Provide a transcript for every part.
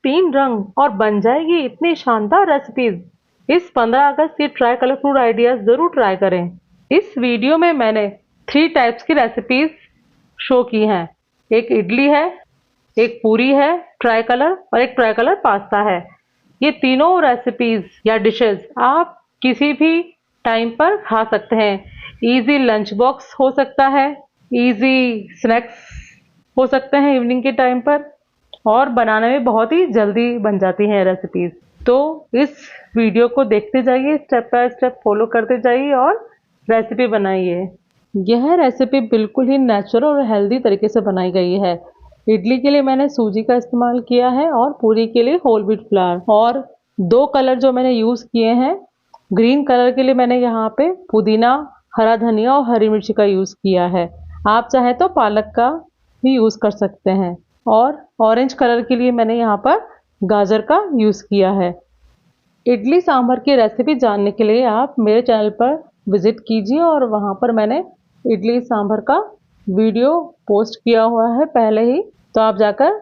3 रंग और बन जाएगी इतनी शानदार रेसिपीज। इस 15 अगस्त ये ट्राई कलर फूड आइडियाज जरूर ट्राई करें। इस वीडियो में मैंने 3 टाइप्स की रेसिपीज शो की हैं। एक इडली है, एक पूरी है ट्राई कलर और एक ट्राई कलर पास्ता है। ये तीनों रेसिपीज या डिशेस आप किसी भी टाइम पर खा सकते हैं। इजी लंच बॉक्स हो सकता है, इजी स्नैक्स हो सकते हैं इवनिंग के टाइम पर, और बनाने में बहुत ही जल्दी बन जाती हैं रेसिपीज। तो इस वीडियो को देखते जाइए, स्टेप बाय स्टेप फॉलो करते जाइए और रेसिपी बनाइए। यह रेसिपी बिल्कुल ही नेचुरल और हेल्दी तरीके से बनाई गई है। इडली के लिए मैंने सूजी का इस्तेमाल किया है और पूरी के लिए होल व्हीट फ्लावर। और 2 कलर जो मैंने यूज किए हैं, ग्रीन कलर के लिए मैंने यहाँ पे पुदीना, हरा धनिया और हरी मिर्ची का यूज किया है। आप चाहें तो पालक का भी यूज कर सकते हैं। और ऑरेंज कलर के लिए मैंने यहाँ पर गाजर का यूज किया है। इडली सांभर की रेसिपी जानने के लिए आप मेरे चैनल पर विजिट कीजिए और वहाँ पर मैंने इडली सांभर का वीडियो पोस्ट किया हुआ है पहले ही, तो आप जाकर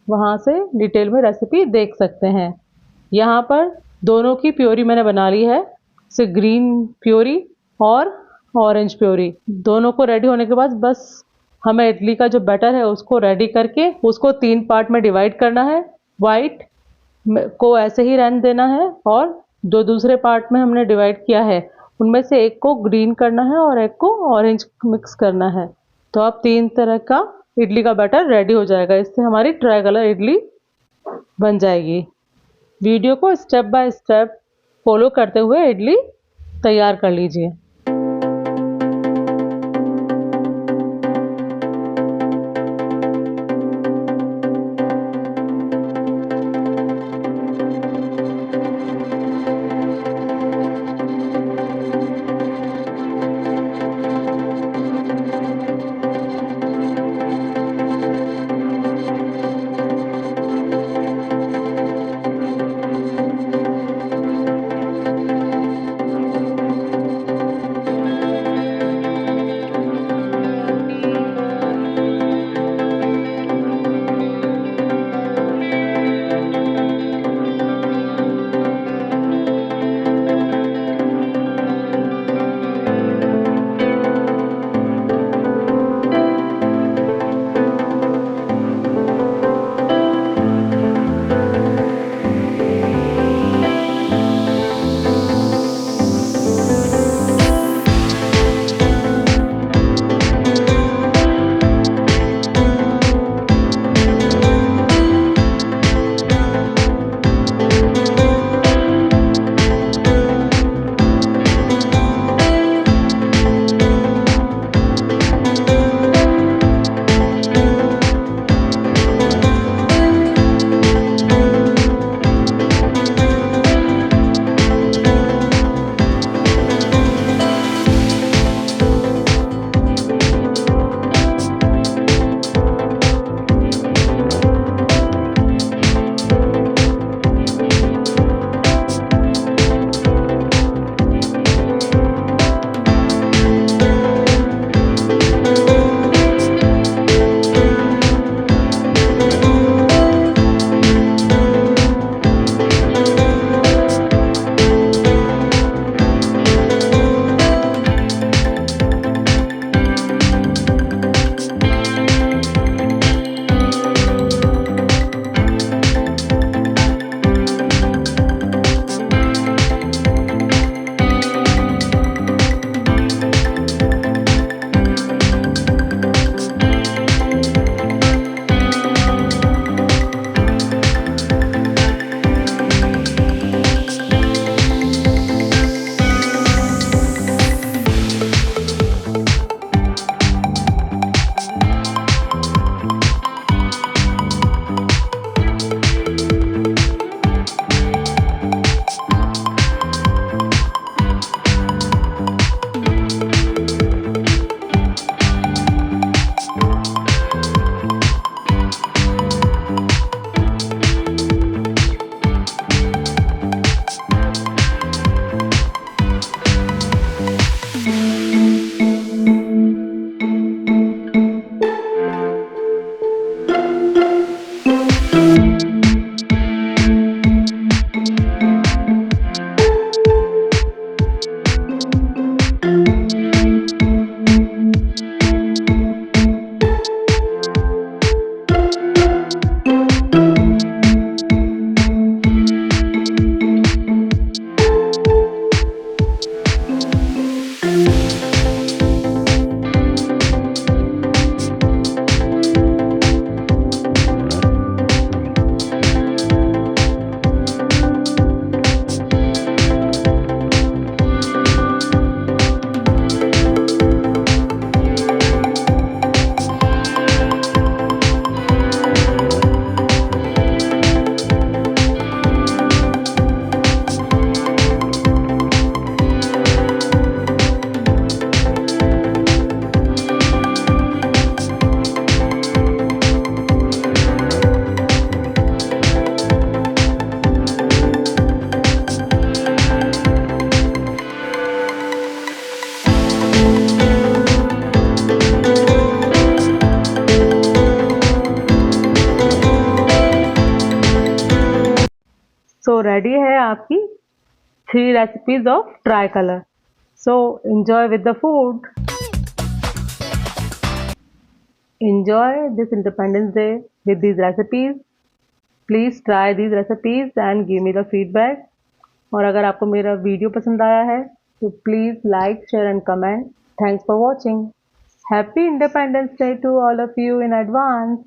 वहाँ से डिटेल में रेसिपी देख सकते हैं। यहाँ पर दोनों की प्योरी मैंने बना ली है, से ग्रीन प्योरी और ऑरेंज प्योरी। दोनों को रेडी होने के बाद बस हमें इडली का जो बैटर है उसको रेडी करके उसको 3 पार्ट में डिवाइड करना है। वाइट को ऐसे ही रहने देना है और जो दूसरे पार्ट में हमने डिवाइड किया है उनमें से एक को ग्रीन करना है और एक को ऑरेंज मिक्स करना है। तो अब 3 तरह का इडली का बैटर रेडी हो जाएगा। इससे हमारी ट्राई कलर इडली बन जाएगी। वीडियो को स्टेप बाय स्टेप फॉलो करते हुए इडली तैयार कर लीजिए। रेडी है आपकी 3 recipes of tricolor. So enjoy with the food. Enjoy this Independence Day with these recipes. Please try these recipes and give me the feedback. और अगर आपको मेरा वीडियो पसंद आया है तो please like, share and comment. Thanks for watching. Happy independence day to all of you in advance.